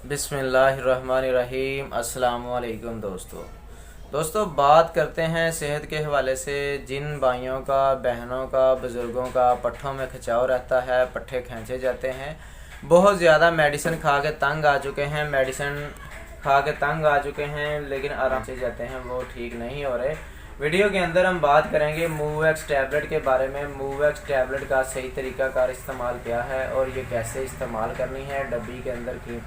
बिस्मिल्लाहिर्रहमानिर्रहीम। अस्सलामुअलैकुम दोस्तों बात करते हैं सेहत के हवाले से। जिन भाइयों का, बहनों का, बुज़ुर्गों का पट्ठों में खिंचाव रहता है, पट्ठे खींचे जाते हैं, बहुत ज़्यादा मेडिसिन खा के तंग आ चुके हैं, लेकिन आराम से जाते हैं, वो ठीक नहीं हो रहे। वीडियो के अंदर हम बात करेंगे मूवएक्स टैबलेट के बारे में। मूवएक्स टैबलेट का सही तरीक़ाकार इस्तेमाल क्या है और ये कैसे इस्तेमाल करनी है, डब्बी के अंदर की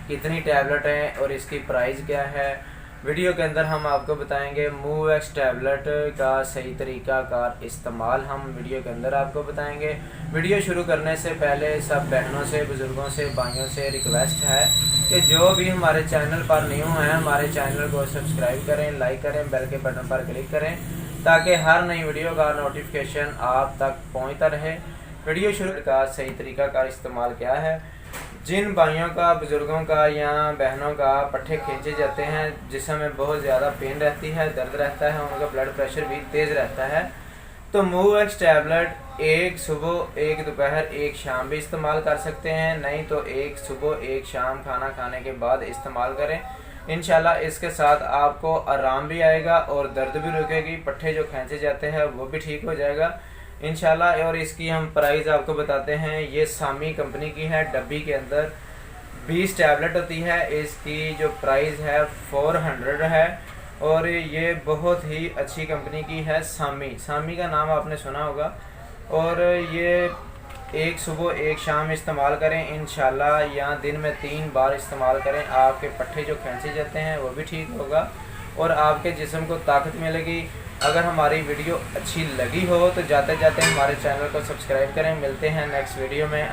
कितनी टैबलेट हैं और इसकी प्राइस क्या है। वीडियो के अंदर हम आपको बताएंगे मूवएक्स टैबलेट का सही तरीक़ाकार इस्तेमाल, हम वीडियो के अंदर आपको बताएंगे। वीडियो शुरू करने से पहले सब बहनों से, बुज़ुर्गों से, भाइयों से रिक्वेस्ट है कि जो भी हमारे चैनल पर न्यू हैं हमारे चैनल को सब्सक्राइब करें, लाइक करें, बेल के बटन पर क्लिक करें ताकि हर नई वीडियो का नोटिफिकेशन आप तक पहुँचता रहे। वीडियो शुरू का सही तरीक़ाकार इस्तेमाल क्या है। जिन भाइयों का, बुज़ुर्गों का या बहनों का पट्ठे खींचे जाते हैं, जिसमें में बहुत ज़्यादा पेन रहती है, दर्द रहता है, उनका ब्लड प्रेशर भी तेज़ रहता है, तो मूवएक्स टैबलेट एक सुबह, एक दोपहर, एक शाम भी इस्तेमाल कर सकते हैं। नहीं तो एक सुबह, एक शाम खाना खाने के बाद इस्तेमाल करें। इंशाल्लाह इसके साथ आपको आराम भी आएगा और दर्द भी रुकेगी, पट्ठे जो खींचे जाते हैं वो भी ठीक हो जाएगा इंशाल्लाह। और इसकी हम प्राइस आपको बताते हैं। ये सामी कंपनी की है, डब्बी के अंदर 20 टैबलेट होती है। इसकी जो प्राइस है 400 है और ये बहुत ही अच्छी कंपनी की है। सामी का नाम आपने सुना होगा। और ये एक सुबह, एक शाम इस्तेमाल करें इंशाल्लाह, या दिन में 3 बार इस्तेमाल करें। आपके पट्ठे जो खींचे जाते हैं वो भी ठीक होगा और आपके जिस्म को ताकत मिलेगी। अगर हमारी वीडियो अच्छी लगी हो तो जाते जाते हमारे चैनल को सब्सक्राइब करें। मिलते हैं नेक्स्ट वीडियो में।